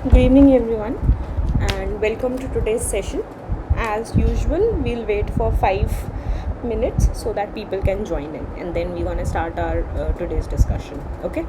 Good evening, everyone, and welcome to today's session. As usual, we'll wait for 5 minutes so that people can join in, and then we're gonna start our today's discussion. Okay.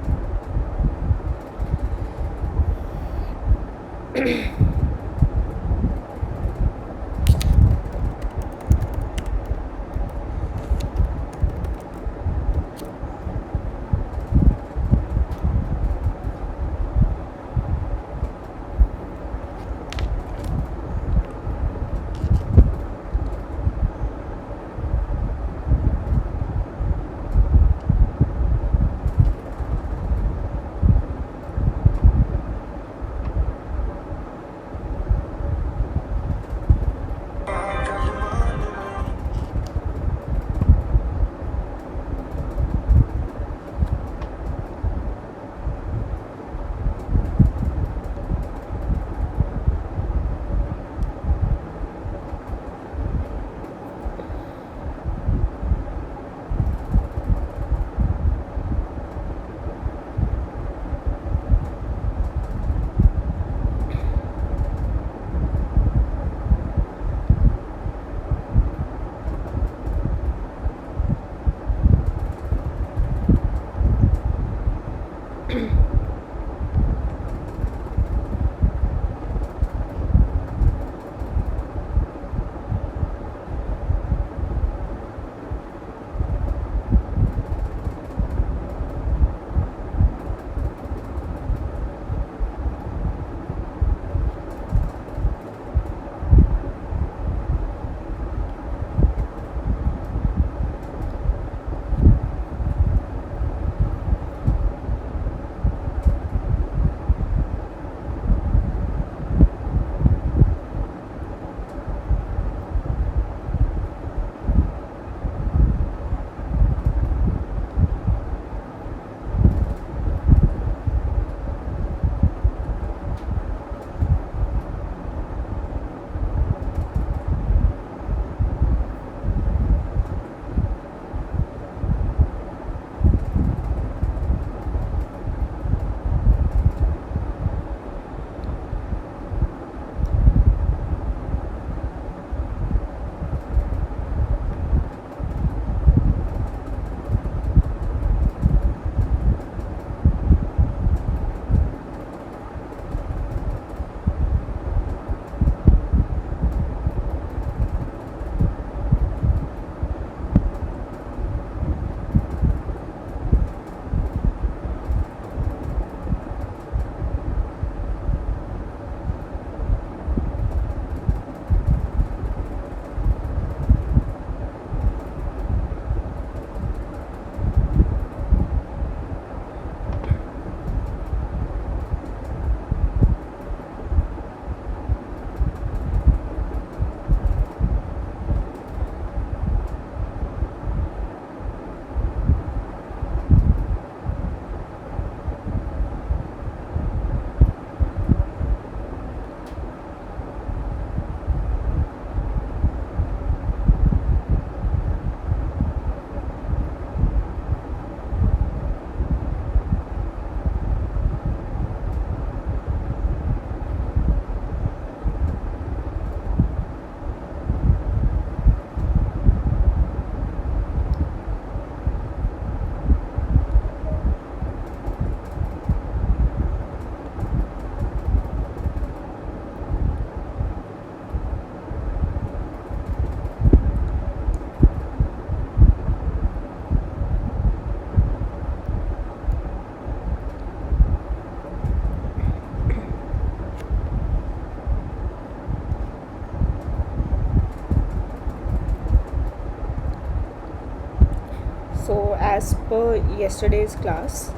So, as per yesterday's class,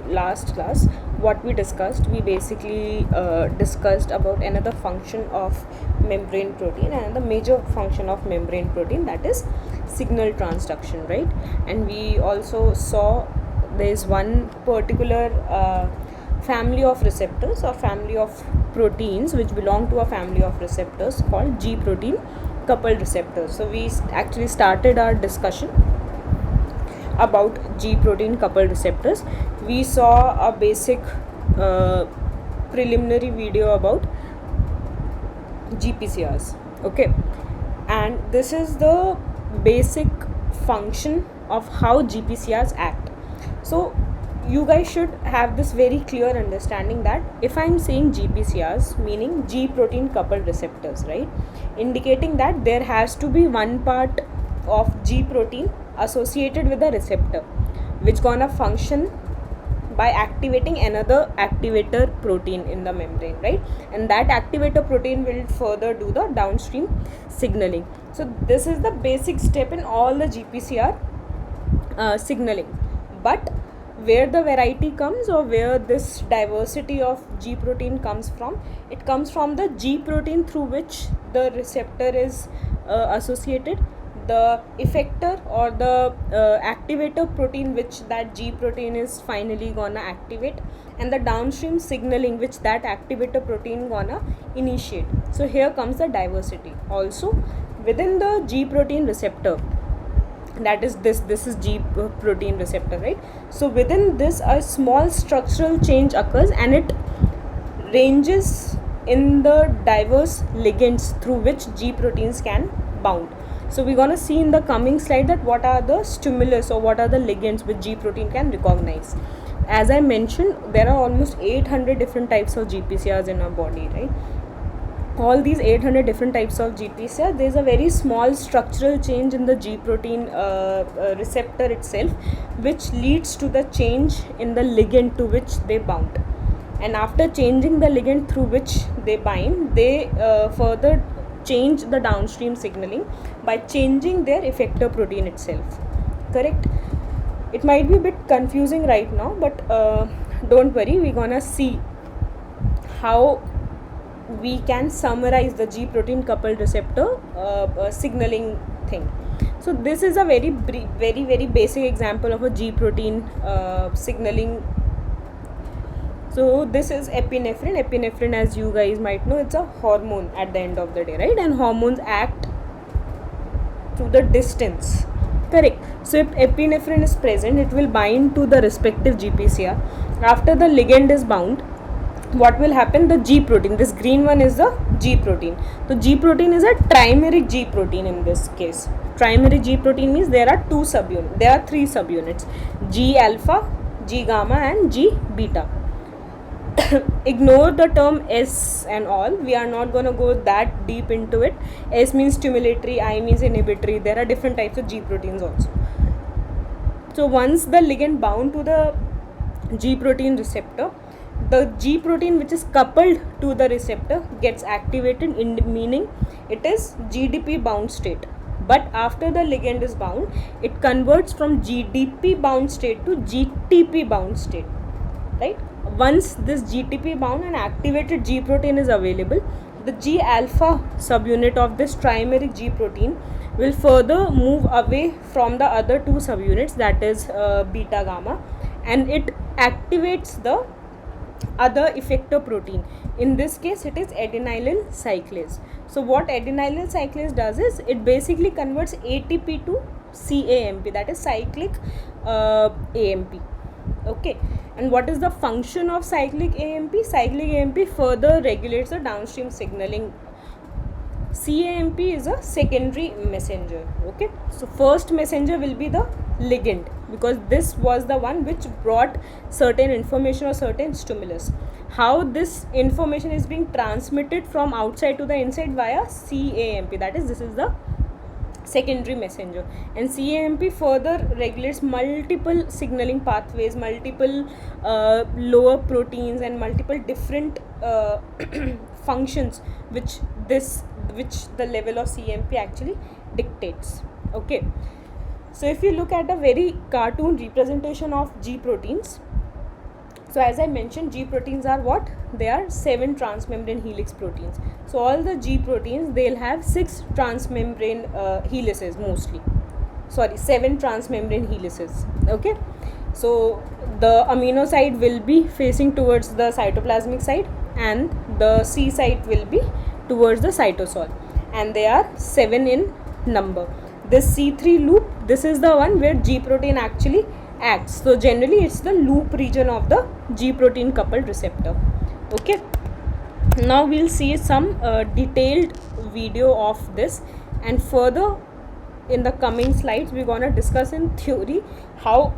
last class, what we discussed, we basically discussed about another function of membrane protein, and the major function of membrane protein, that is signal transduction, right? And we also saw there's one particular family of receptors or family of proteins which belong to a family of receptors called G protein coupled receptors. So we actually started our discussion about G protein coupled receptors. We saw a basic preliminary video about GPCRs. Okay, and this is the basic function of how GPCRs act. So you guys should have this very clear understanding that if I'm saying GPCRs, meaning G protein coupled receptors, right, indicating that there has to be one part of G protein associated with a receptor which gonna function by activating another activator protein in the membrane, right, and that activator protein will further do the downstream signaling. So this is the basic step in all the GPCR signaling. But where the variety comes, or where this diversity of G protein comes from, it comes from the G protein through which the receptor is associated, the effector or the activator protein which that G protein is finally gonna activate, and the downstream signaling which that activator protein gonna initiate. So here comes the diversity. Also within the G protein receptor, that is this is G protein receptor, right? So within this a small structural change occurs, and it ranges in the diverse ligands through which G proteins can bound. So we're gonna see in the coming slide that what are the stimulus or what are the ligands which G protein can recognize. As I mentioned, there are almost 800 different types of GPCRs in our body, right? All these 800 different types of GPCR, there is a very small structural change in the G protein receptor itself, which leads to the change in the ligand to which they bound. And after changing the ligand through which they bind, they further change the downstream signaling by changing their effector protein itself. Correct? It might be a bit confusing right now, but don't worry, we're gonna see how we can summarize the G protein coupled receptor signaling thing. So this is a very basic example of a G protein signaling. So this is epinephrine. Epinephrine, as you guys might know, it's a hormone at the end of the day, right? And hormones act through the distance. Correct. So if epinephrine is present, it will bind to the respective GPCR. After the ligand is bound, what will happen? The G protein, this green one is the G protein. So G protein is a trimeric G protein in this case. Trimeric G protein means there are three subunits: G alpha, G gamma and G beta. Ignore the term S and all, we are not going to go that deep into it. S means stimulatory, I means inhibitory. There are different types of G proteins also. So once the ligand bound to the G protein receptor, the G protein which is coupled to the receptor gets activated, meaning it is GDP bound state. But after the ligand is bound, it converts from GDP bound state to GTP bound state, right? Once this GTP bound and activated G protein is available, the G alpha subunit of this trimeric G protein will further move away from the other two subunits, that is beta gamma, and it activates the other effector protein. In this case, it is adenylyl cyclase. So what adenylyl cyclase does is it basically converts ATP to CAMP, that is cyclic AMP. Okay, and what is the function of cyclic AMP? Cyclic AMP further regulates the downstream signaling. CAMP is a secondary messenger. Okay, so first messenger will be the ligand, because this was the one which brought certain information or certain stimulus. How this information is being transmitted from outside to the inside via CAMP, that is, this is the secondary messenger. And CAMP further regulates multiple signaling pathways, multiple lower proteins and multiple different functions which the level of CAMP actually dictates. Okay, so if you look at a very cartoon representation of G proteins, so as I mentioned, G proteins are what? They are 7 transmembrane helix proteins. So all the G proteins, they'll have 6 transmembrane helices mostly. 7 transmembrane helices. Okay, so the amino side will be facing towards the cytoplasmic side, and the C site will be towards the cytosol, and they are 7 in number. This C3 loop, this is the one where G protein actually acts. So generally it's the loop region of the G protein coupled receptor. Okay, now we'll see some detailed video of this, and further in the coming slides we're gonna discuss in theory how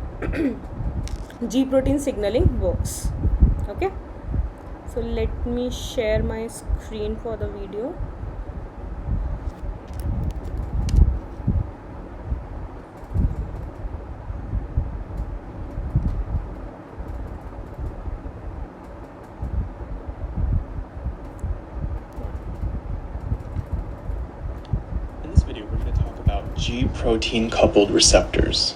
G protein signaling works. Okay, so let me share my screen for the video. In this video, we're going to talk about G protein coupled receptors,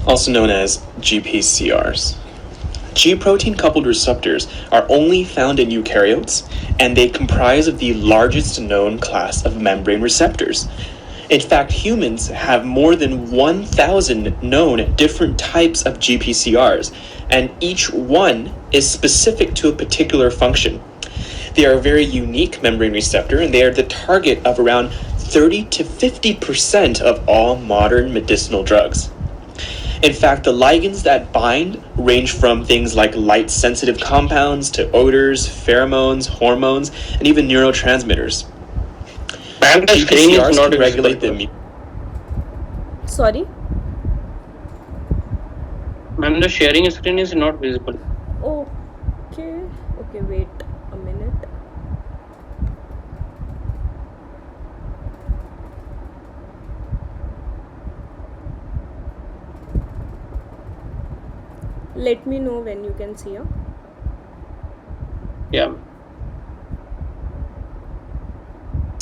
also known as GPCRs. G protein coupled receptors are only found in eukaryotes, and they comprise of the largest known class of membrane receptors. In fact, humans have more than 1,000 known different types of GPCRs, and each one is specific to a particular function. They are a very unique membrane receptor, and they are the target of around 30 to 50% of all modern medicinal drugs. In fact, the ligands that bind range from things like light-sensitive compounds to odors, pheromones, hormones, and even neurotransmitters. And the screen is GPCRs not can regulate the visible. Sorry. Ma'am, the sharing screen is not visible. Okay, wait a minute. Let me know when you can see her. Yeah.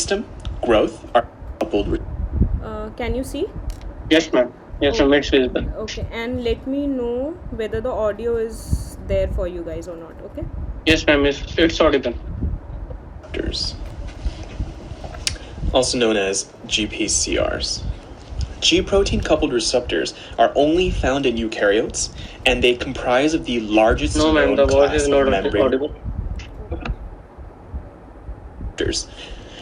system growth are coupled with Can you see? Yes, ma'am. Yes, ma'am. It's visible. Okay, and let me know whether the audio is there for you guys or not. Okay. Yes, ma'am. It's audible. receptors, also known as GPCRs. G protein coupled receptors are only found in eukaryotes, and they comprise of the largest No, ma'am. known The voice class is of not membrane audible. receptors.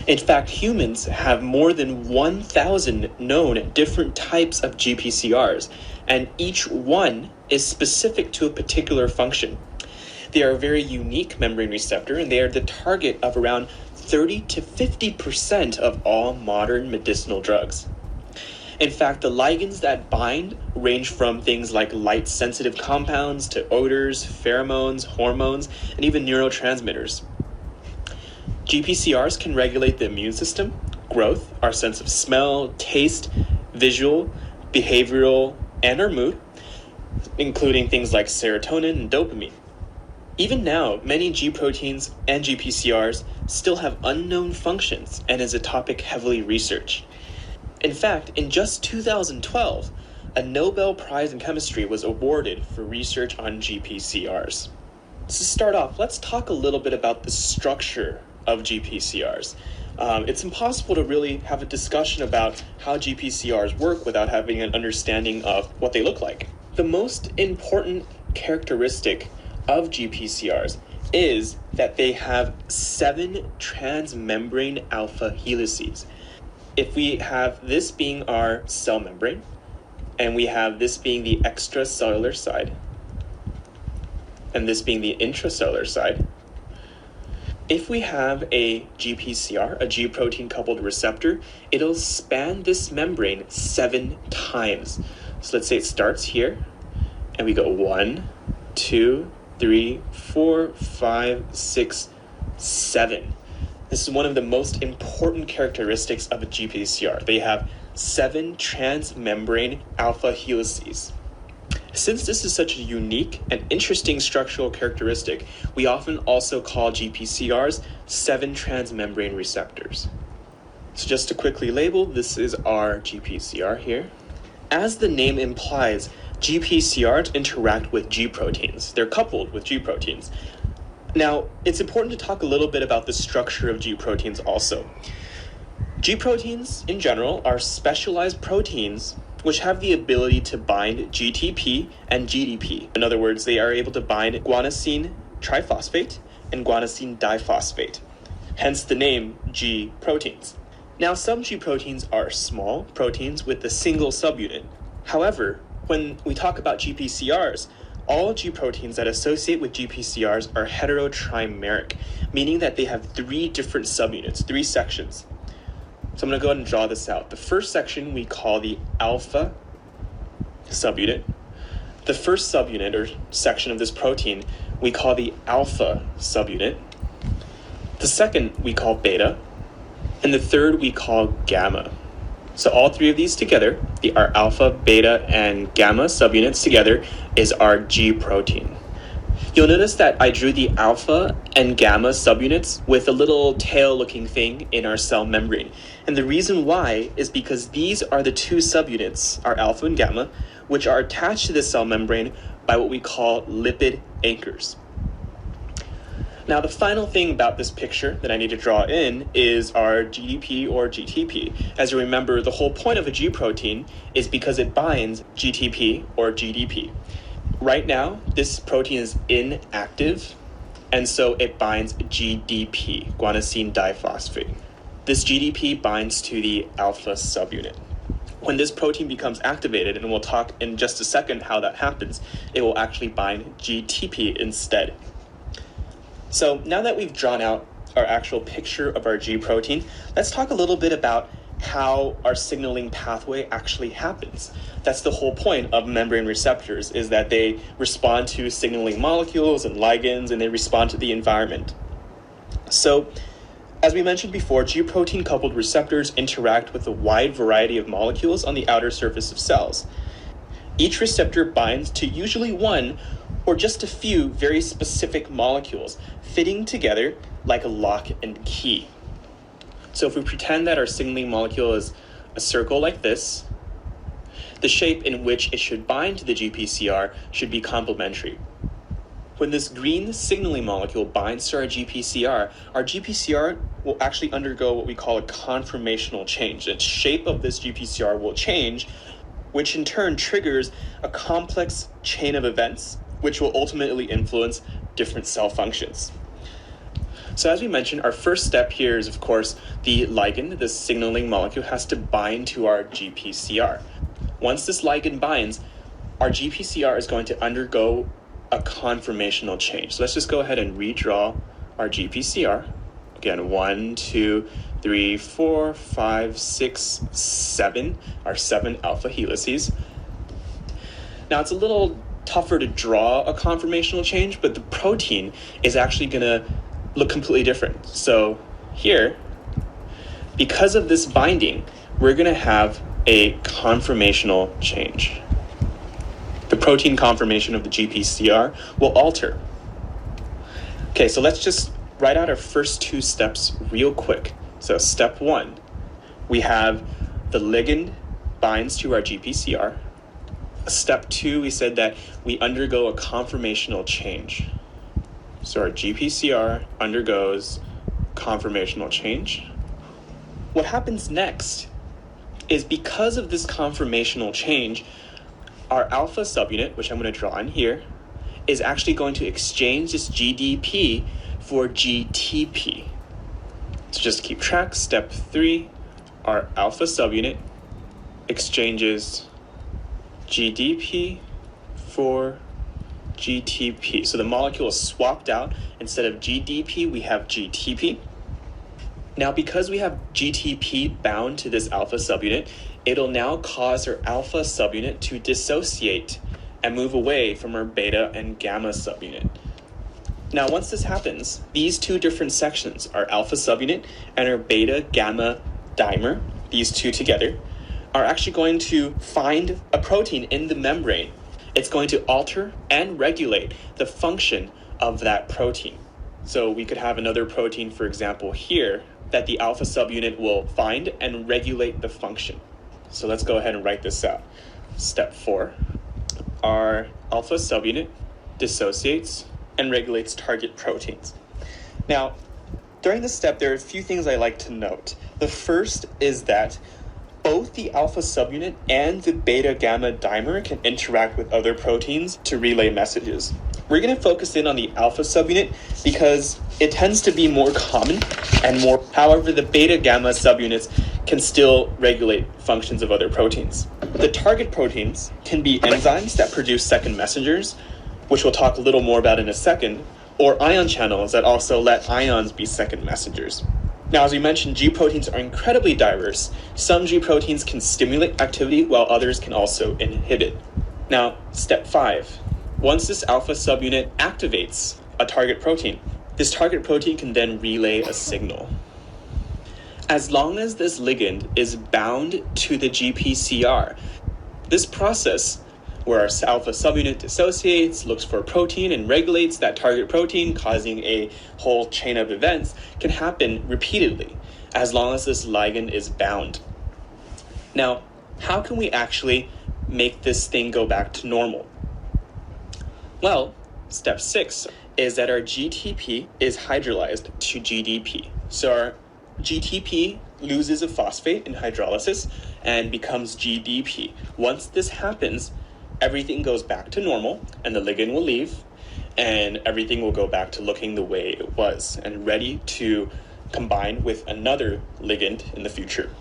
In fact, humans have more than 1,000 known different types of GPCRs, and each one is specific to a particular function. They are a very unique membrane receptor, and they are the target of around 30 to 50% of all modern medicinal drugs. In fact, the ligands that bind range from things like light-sensitive compounds to odors, pheromones, hormones, and even neurotransmitters. GPCRs can regulate the immune system, growth, our sense of smell, taste, visual, behavioral, and our mood, including things like serotonin and dopamine. Even now, many G proteins and GPCRs still have unknown functions and is a topic heavily researched. In fact, in just 2012, a Nobel Prize in Chemistry was awarded for research on GPCRs. To start off, let's talk a little bit about the structure of GPCRs. It's impossible to really have a discussion about how GPCRs work without having an understanding of what they look like. The most important characteristic of GPCRs is that they have 7 transmembrane alpha helices. If we have this being our cell membrane, and we have this being the extracellular side, and this being the intracellular side, if we have a GPCR, a G protein coupled receptor, it'll span this membrane 7 times. So let's say it starts here, and we go 1, 2, 3, 4, 5, 6, 7. This is one of the most important characteristics of a GPCR. They have 7 transmembrane alpha helices. Since this is such a unique and interesting structural characteristic, we often also call GPCRs 7 transmembrane receptors. So just to quickly label, this is our GPCR here. As the name implies, GPCRs interact with G proteins. They're coupled with G proteins. Now, it's important to talk a little bit about the structure of G proteins also. G proteins, in general, are specialized proteins which have the ability to bind GTP and GDP. In other words, they are able to bind guanosine triphosphate and guanosine diphosphate, hence the name G proteins. Now, some G proteins are small proteins with a single subunit. However, when we talk about GPCRs, all G proteins that associate with GPCRs are heterotrimeric, meaning that they have 3 different subunits, 3 sections. So I'm going to go ahead and draw this out. The first section we call the alpha subunit. The first subunit or section of this protein we call the alpha subunit. The second we call beta. And the third we call gamma. So all 3 of these together, our alpha, beta, and gamma subunits together is our G protein. You'll notice that I drew the alpha and gamma subunits with a little tail-looking thing in our cell membrane. And the reason why is because these are the 2 subunits, our alpha and gamma, which are attached to the cell membrane by what we call lipid anchors. Now, the final thing about this picture that I need to draw in is our GDP or GTP. As you remember, the whole point of a G protein is because it binds GTP or GDP. Right now, this protein is inactive, and so it binds GDP, guanosine diphosphate. This GDP binds to the alpha subunit. When this protein becomes activated, and we'll talk in just a second how that happens, it will actually bind GTP instead. So now that we've drawn out our actual picture of our G protein, let's talk a little bit about how our signaling pathway actually happens. That's the whole point of membrane receptors, is that they respond to signaling molecules and ligands, and they respond to the environment. So, as we mentioned before, G protein coupled receptors interact with a wide variety of molecules on the outer surface of cells. Each receptor binds to usually one or just a few very specific molecules, fitting together like a lock and key. So if we pretend that our signaling molecule is a circle like this, the shape in which it should bind to the GPCR should be complementary. When this green signaling molecule binds to our GPCR will actually undergo what we call a conformational change. The shape of this GPCR will change, which in turn triggers a complex chain of events, which will ultimately influence different cell functions. So as we mentioned, our first step here is, of course, the ligand, the signaling molecule, has to bind to our GPCR. Once this ligand binds, our GPCR is going to undergo a conformational change. So let's just go ahead and redraw our GPCR. Again, 1, 2, 3, 4, 5, 6, 7, our 7 alpha helices. Now it's a little tougher to draw a conformational change, but the protein is actually going to look completely different. So here, because of this binding, we're going to have a conformational change. The protein conformation of the GPCR will alter. Okay, so let's just write out our first 2 steps real quick. So step 1, we have the ligand binds to our GPCR. Step 2, we said that we undergo a conformational change. So our GPCR undergoes conformational change. What happens next is, because of this conformational change, our alpha subunit, which I'm going to draw in here, is actually going to exchange this GDP for GTP. So just keep track. Step 3, our alpha subunit exchanges GDP for GTP. So the molecule is swapped out. Instead of GDP, we have GTP. Now, because we have GTP bound to this alpha subunit, it'll now cause our alpha subunit to dissociate and move away from our beta and gamma subunit. Now, once this happens, these 2 different sections, our alpha subunit and our beta gamma dimer, these 2 together, are actually going to find a protein in the membrane. It's going to alter and regulate the function of that protein. So we could have another protein, for example, here, that the alpha subunit will find and regulate the function. So let's go ahead and write this out. Step 4, our alpha subunit dissociates and regulates target proteins. Now, during this step, there are a few things I like to note. The first is that both the alpha subunit and the beta gamma dimer can interact with other proteins to relay messages. We're going to focus in on the alpha subunit because it tends to be more common and more. However, the beta gamma subunits can still regulate functions of other proteins. The target proteins can be enzymes that produce second messengers, which we'll talk a little more about in a second, or ion channels that also let ions be second messengers. Now, as we mentioned, G proteins are incredibly diverse. Some G proteins can stimulate activity while others can also inhibit. Now, step 5. Once this alpha subunit activates a target protein, this target protein can then relay a signal. As long as this ligand is bound to the GPCR, this process where our alpha subunit dissociates, looks for a protein, and regulates that target protein, causing a whole chain of events, can happen repeatedly as long as this ligand is bound. Now, how can we actually make this thing go back to normal? Well, step 6 is that our GTP is hydrolyzed to GDP. So our GTP loses a phosphate in hydrolysis and becomes GDP. Once this happens, everything goes back to normal and the ligand will leave and everything will go back to looking the way it was and ready to combine with another ligand in the future.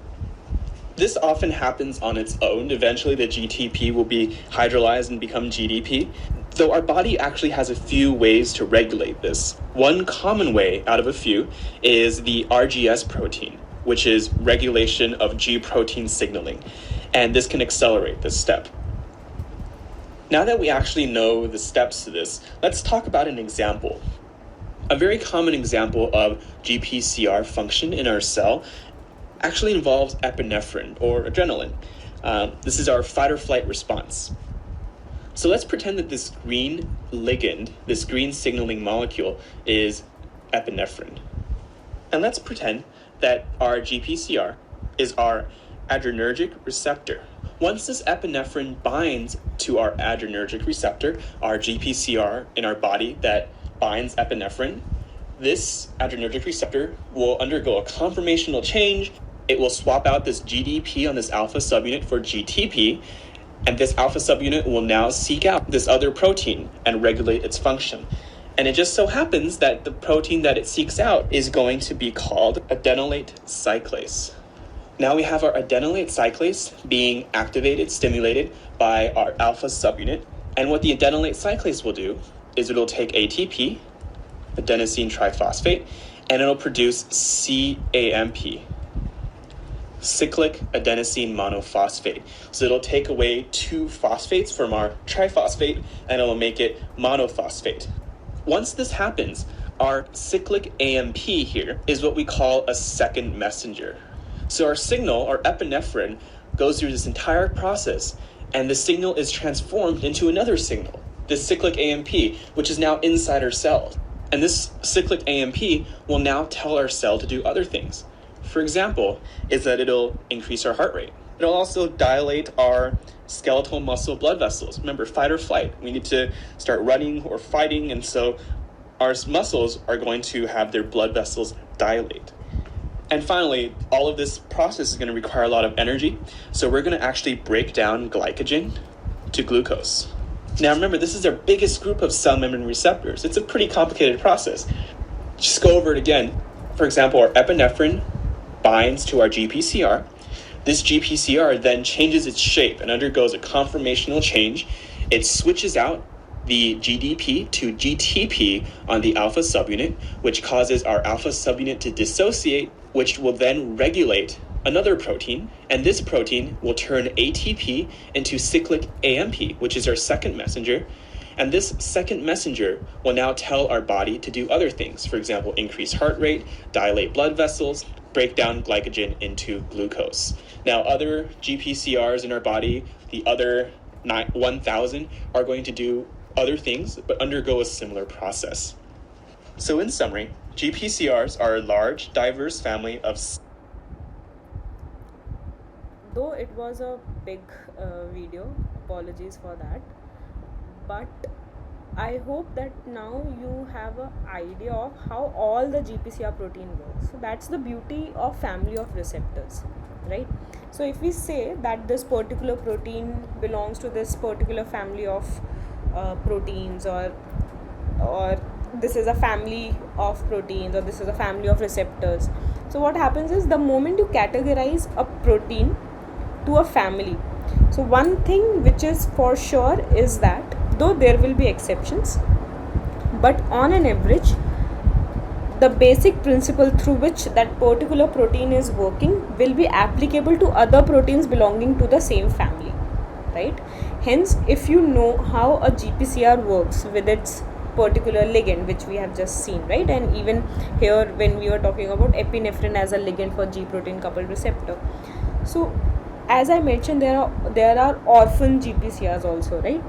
This often happens on its own. Eventually the GTP will be hydrolyzed and become GDP, though our body actually has a few ways to regulate this. One common way out of a few is the RGS protein, which is regulation of G protein signaling, and this can accelerate this step. Now that we actually know the steps to this, let's talk about an example. A very common example of GPCR function in our cell actually involves epinephrine or adrenaline. This is our fight or flight response. So let's pretend that this green ligand, this green signaling molecule, is epinephrine. And let's pretend that our GPCR is our adrenergic receptor. Once this epinephrine binds to our adrenergic receptor, our GPCR in our body that binds epinephrine, this adrenergic receptor will undergo a conformational change. It will swap out this GDP on this alpha subunit for GTP, and this alpha subunit will now seek out this other protein and regulate its function. And it just so happens that the protein that it seeks out is going to be called adenylate cyclase. Now we have our adenylate cyclase being activated, stimulated by our alpha subunit. And what the adenylate cyclase will do is it'll take ATP, adenosine triphosphate, and it'll produce CAMP, cyclic adenosine monophosphate. So it'll take away 2 phosphates from our triphosphate and it'll make it monophosphate. Once this happens, our cyclic AMP here is what we call a second messenger. So our signal, our epinephrine, goes through this entire process and the signal is transformed into another signal, this cyclic AMP, which is now inside our cell. And this cyclic AMP will now tell our cell to do other things. For example, is that it'll increase our heart rate. It'll also dilate our skeletal muscle blood vessels. Remember, fight or flight. We need to start running or fighting, and so our muscles are going to have their blood vessels dilate. And finally, all of this process is going to require a lot of energy, so we're going to actually break down glycogen to glucose. Now remember, this is our biggest group of cell membrane receptors. It's a pretty complicated process. Just go over it again. For example, our epinephrine binds to our GPCR. This GPCR then changes its shape and undergoes a conformational change. It switches out the GDP to GTP on the alpha subunit, which causes our alpha subunit to dissociate, which will then regulate another protein, and this protein will turn ATP into cyclic AMP, which is our second messenger. And this second messenger will now tell our body to do other things. For example, increase heart rate, dilate blood vessels, break down glycogen into glucose. Now, other GPCRs in our body, the other 1,000, are going to do other things, but undergo a similar process. So in summary, GPCRs are a large, diverse family of... Though it was a big video, apologies for that, but I hope that now you have an idea of how all the GPCR protein works. So that's the beauty of family of receptors, right? So if we say that this particular protein belongs to this particular family of proteins, or this is a family of proteins, or this is a family of receptors. So what happens is, the moment you categorize a protein to a family, so one thing which is for sure is that though there will be exceptions, but on an average the basic principle through which that particular protein is working will be applicable to other proteins belonging to the same family, right? Hence, if you know how a GPCR works with its particular ligand, which we have just seen, right? And even here when we were talking about epinephrine as a ligand for G protein coupled receptor, so as I mentioned, there are orphan GPCRs also, right?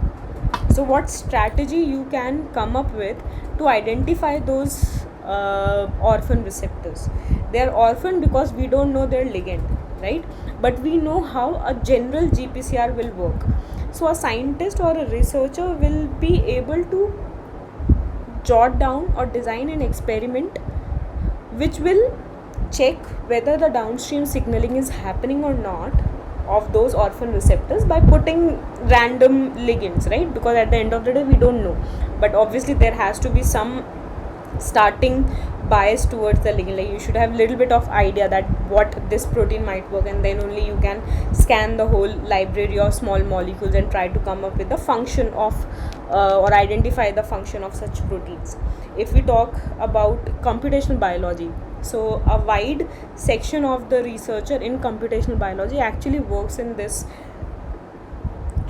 So what strategy you can come up with to identify those orphan receptors? They are orphan because we don't know their ligand, right? But we know how a general GPCR will work. So a scientist or a researcher will be able to jot down or design an experiment which will check whether the downstream signaling is happening or not of those orphan receptors by putting random ligands, right? Because at the end of the day we don't know, but obviously there has to be some starting bias towards the ligand. Like you should have little bit of idea that what this protein might work, and then only you can scan the whole library of small molecules and try to come up with the function of or identify the function of such proteins. If we talk about computational biology, so a wide section of the researcher in computational biology actually works in this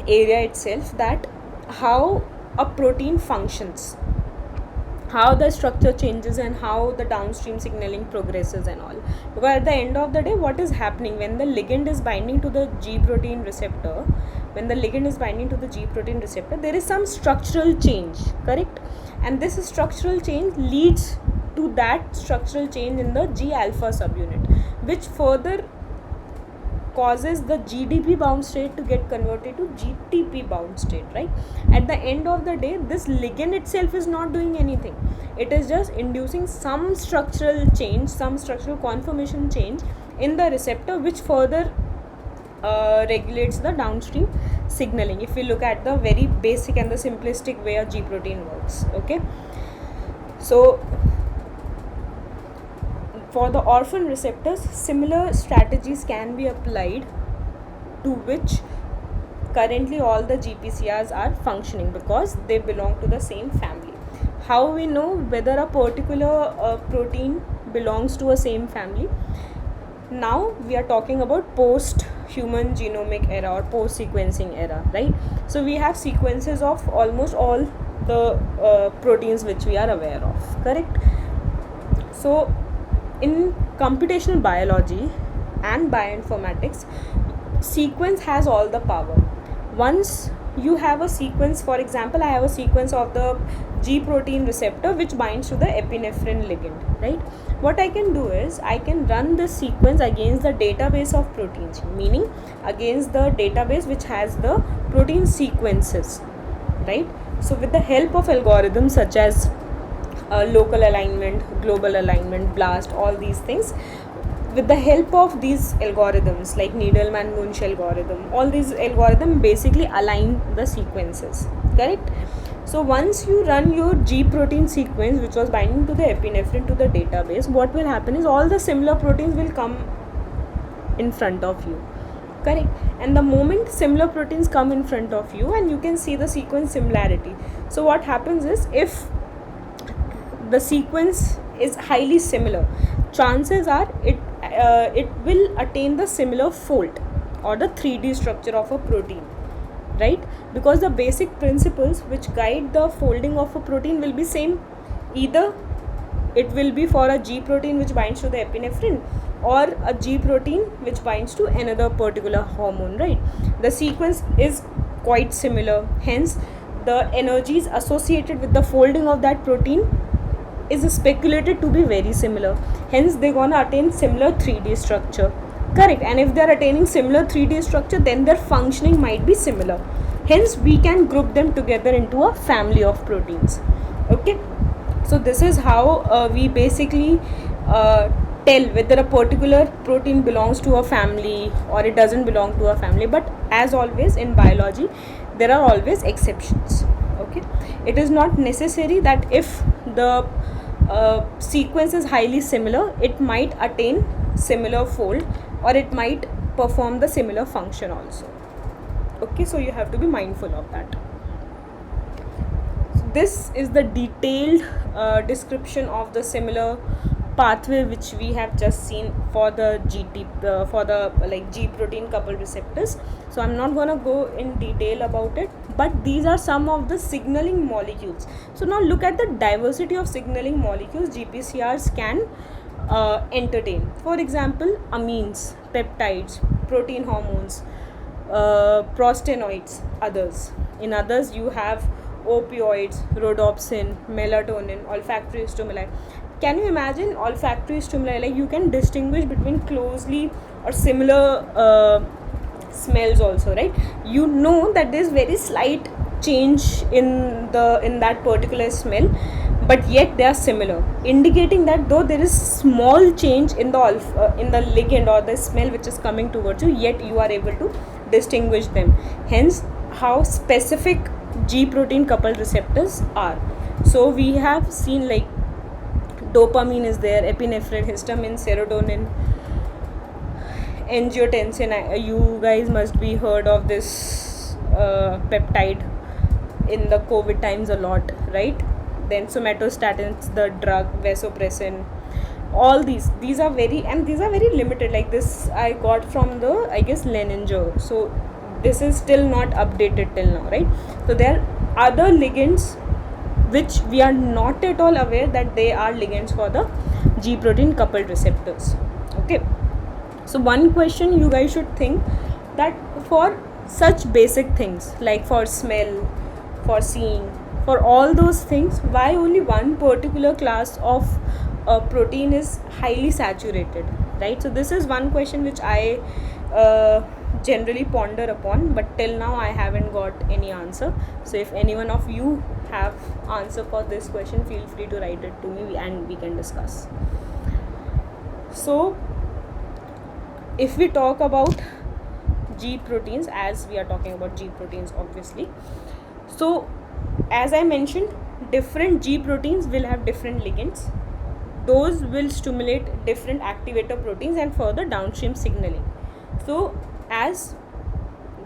area itself, that how a protein functions, how the structure changes, and how the downstream signaling progresses and all. Because at the end of the day, what is happening when the ligand is binding to the G protein receptor, there is some structural change, correct? And this structural change leads to that structural change in the G alpha subunit, which further causes the GDP bound state to get converted to GTP bound state, right? At the end of the day, this ligand itself is not doing anything. It is just inducing some structural change, some structural conformation change in the receptor, which further regulates the downstream signaling, if we look at the very basic and the simplistic way a G protein works. Okay, so for the orphan receptors, similar strategies can be applied, to which currently all the GPCRs are functioning because they belong to the same family. How we know whether a particular protein belongs to a same family? Now we are talking about post-human genomic era or post-sequencing era, right? So we have sequences of almost all the proteins which we are aware of, correct? So in computational biology and bioinformatics, sequence has all the power. Once you have a sequence, for example, I have a sequence of the G protein receptor which binds to the epinephrine ligand, right? What I can do is I can run this sequence against the database of proteins, meaning against the database which has the protein sequences, right? So with the help of algorithms such as local alignment, global alignment, BLAST, all these things, with the help of these algorithms like Needleman-Wunsch algorithm, all these algorithms basically align the sequences, correct? So once you run your G protein sequence which was binding to the epinephrine to the database, what will happen is all the similar proteins will come in front of you, correct? And the moment similar proteins come in front of you, and you can see the sequence similarity. So what happens is, if the sequence is highly similar, chances are it will attain the similar fold or the 3D structure of a protein, right? Because the basic principles which guide the folding of a protein will be same. Either it will be for a G protein which binds to the epinephrine, or a G protein which binds to another particular hormone, right? The sequence is quite similar, hence the energies associated with the folding of that protein is speculated to be very similar, hence they're gonna attain similar 3D structure, correct? And if they're attaining similar 3D structure, then their functioning might be similar, hence we can group them together into a family of proteins. Okay, so this is how we basically tell whether a particular protein belongs to a family or it doesn't belong to a family. But as always in biology, there are always exceptions. Okay, it is not necessary that if the sequence is highly similar, it might attain similar fold, or it might perform the similar function also. Okay, so you have to be mindful of that. this is the detailed description of the similar pathway which we have just seen for the for the like G protein coupled receptors. So I'm not gonna go in detail about it, but these are some of the signaling molecules. So now look at the diversity of signaling molecules GPCRs can entertain. For example, amines, peptides, protein hormones, prostanoids, others. In others, you have opioids, rhodopsin, melatonin, olfactory stimuli. Can you imagine olfactory stimuli? Like, you can distinguish between closely or similar smells also, right? You know that there's very slight change in that particular smell, but yet they are similar, indicating that though there is small change in the ligand or the smell which is coming towards you, yet you are able to distinguish them. Hence how specific G protein coupled receptors are. So we have seen like dopamine is there, epinephrine, histamine, serotonin, angiotensin. You guys must be heard of this peptide in the COVID times a lot, right? Then somatostatins, the drug, vasopressin, all these are very limited. Like this I got from the, I guess, Leninger. So this is still not updated till now, right? So there are other ligands which we are not at all aware that they are ligands for the G protein coupled receptors. Okay, so one question you guys should think, that for such basic things like for smell, for seeing, for all those things, why only one particular class of protein is highly saturated, right? So this is one question which I generally ponder upon, but till now I haven't got any answer. So if anyone of you have answer for this question, feel free to write it to me and we can discuss. So if we talk about G proteins, as we are talking about G proteins obviously, so as I mentioned, different G proteins will have different ligands. Those will stimulate different activator proteins and further downstream signaling. So as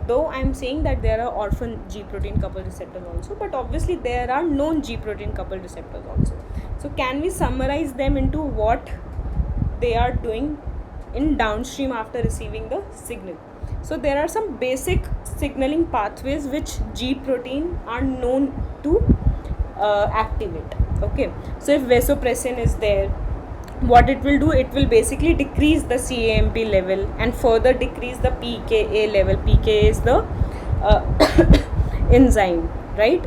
though I'm saying that there are orphan G protein coupled receptors also, but obviously there are known G protein coupled receptors also. So can we summarize them into what they are doing in downstream after receiving the signal? So there are some basic signaling pathways which G protein are known to activate. Okay, so if vasopressin is there, what it will do, it will basically decrease the CAMP level and further decrease the pKa level. pKa is the enzyme, right?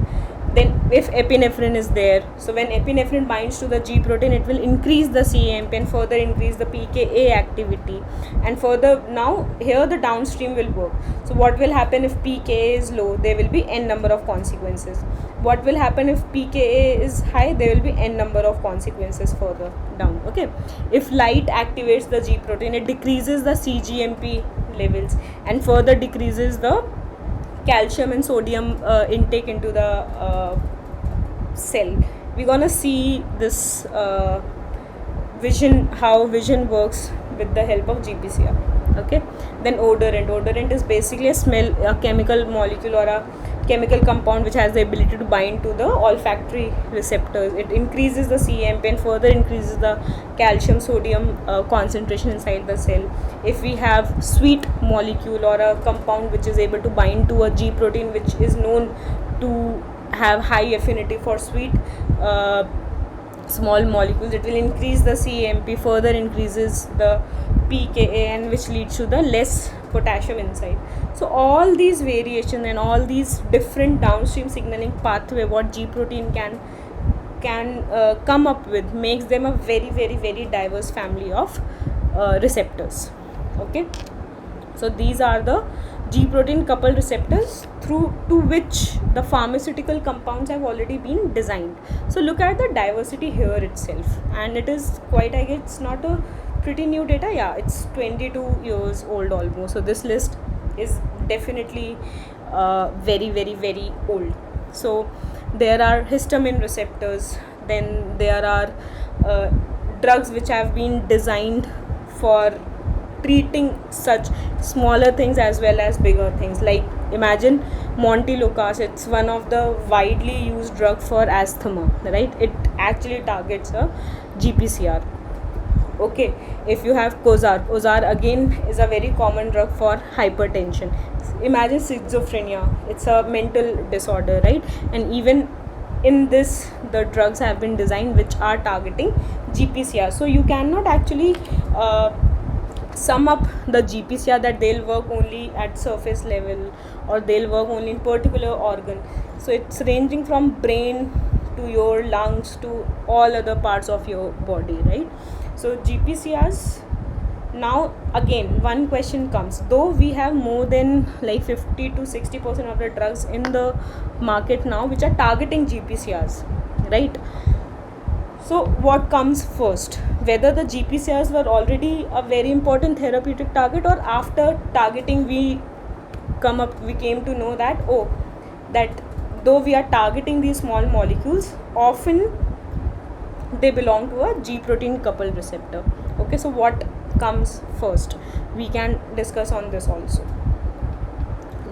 Then if epinephrine is there, so when epinephrine binds to the G protein, it will increase the CAMP and further increase the pKa activity, and further now here the downstream will work. So what will happen if pKa is low? There will be n number of consequences. What will happen if pKa is high? There will be n number of consequences further down. Okay, if light activates the G protein, it decreases the cGMP levels and further decreases the calcium and sodium intake into the cell. We're gonna see this how vision works with the help of GPCR. Okay, then odorant is basically a chemical molecule or a chemical compound which has the ability to bind to the olfactory receptors. It increases the CAMP and further increases the calcium sodium concentration inside the cell. If we have sweet molecule or a compound which is able to bind to a G protein which is known to have high affinity for sweet small molecules, it will increase the CAMP, further increases the pKa, and which leads to the less potassium inside. So all these variations and all these different downstream signaling pathway what G protein can come up with makes them a very diverse family of receptors. Okay, so these are the G protein coupled receptors to which the pharmaceutical compounds have already been designed. So look at the diversity here itself, and it is quite, I guess, it's not a pretty new data. Yeah, it's 22 years old almost. So this list is definitely very old. So there are histamine receptors, then there are drugs which have been designed for treating such smaller things as well as bigger things, like Imagine Montelukast. It's one of the widely used drug for asthma, right? It actually targets a GPCR. Okay, if you have Ozar again is a very common drug for hypertension. Imagine schizophrenia. It's a mental disorder, right? And even in this, the drugs have been designed which are targeting GPCR. So you cannot actually sum up the GPCR that they'll work only at surface level or they'll work only in particular organ. So it's ranging from brain to your lungs to all other parts of your body, right? So GPCRs, now again one question comes, though we have more than like 50 to 60% of the drugs in the market now which are targeting GPCRs, right? So what comes first, whether the GPCRs were already a very important therapeutic target, or after targeting we came to know that that though we are targeting these small molecules, often they belong to a G protein coupled receptor. Okay, so what comes first, we can discuss on this also.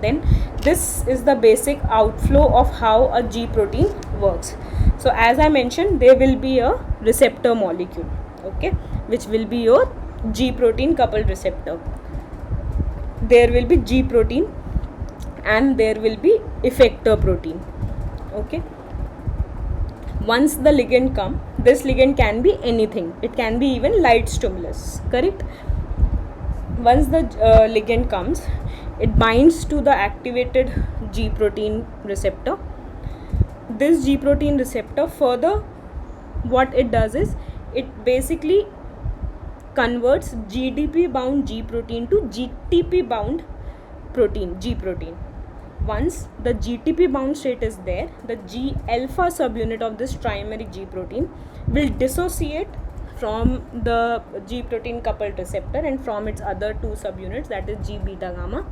Then this is the basic outflow of how a G protein works. So as I mentioned, there will be a receptor molecule, okay, which will be your G protein coupled receptor. There will be G protein and there will be effector protein. Okay, once the ligand come, this ligand can be anything, it can be even light stimulus, correct? Once the ligand comes, it binds to the activated G protein receptor. This G protein receptor, further what it does is it basically converts GDP bound G protein to GTP bound protein, G protein. Once the GTP bound state is there, the G alpha subunit of this trimeric G protein will dissociate from the G protein coupled receptor and from its other two subunits, that is G beta gamma.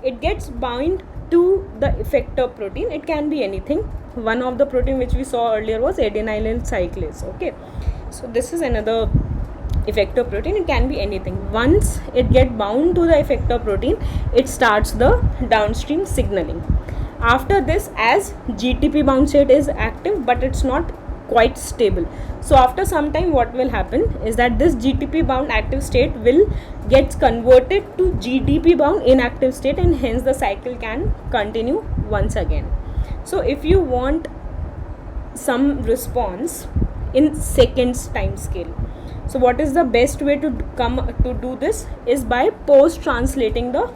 It gets bound to the effector protein. It can be anything. One of the protein which we saw earlier was adenylyl cyclase. Okay, so this is another effector protein. It can be anything. Once it get bound to the effector protein, it starts the downstream signaling. After this, as GTP bound state is active but it's not quite stable, so after some time what will happen is that this GTP bound active state will get converted to GDP bound inactive state, and hence the cycle can continue once again. So if you want some response in seconds time scale, so what is the best way to do this is by post translating the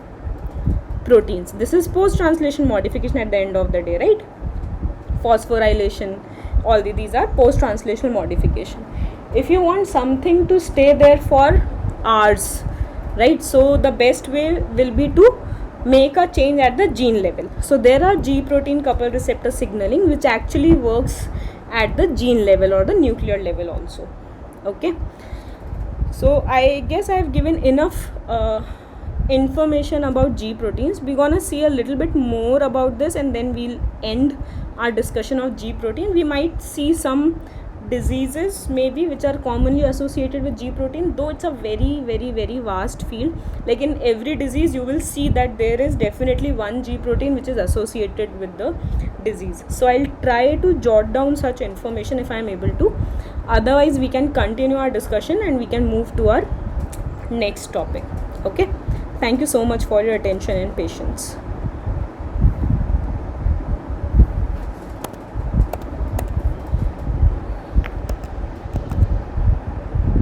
proteins. This is post translation modification at the end of the day, right? Phosphorylation, all these are post translational modification. If you want something to stay there for hours, right, so the best way will be to make a change at the gene level. So there are G protein coupled receptor signaling which actually works at the gene level or the nuclear level also. Okay, so I guess I have given enough information about G proteins. We're gonna see a little bit more about this and then we'll end our discussion of G protein. We might see some diseases maybe which are commonly associated with G protein, though it's a very vast field. Like in every disease you will see that there is definitely one G protein which is associated with the disease. So I'll try to jot down such information if I'm able to. Otherwise we can continue our discussion and we can move to our next topic. Okay, thank you so much for your attention and patience.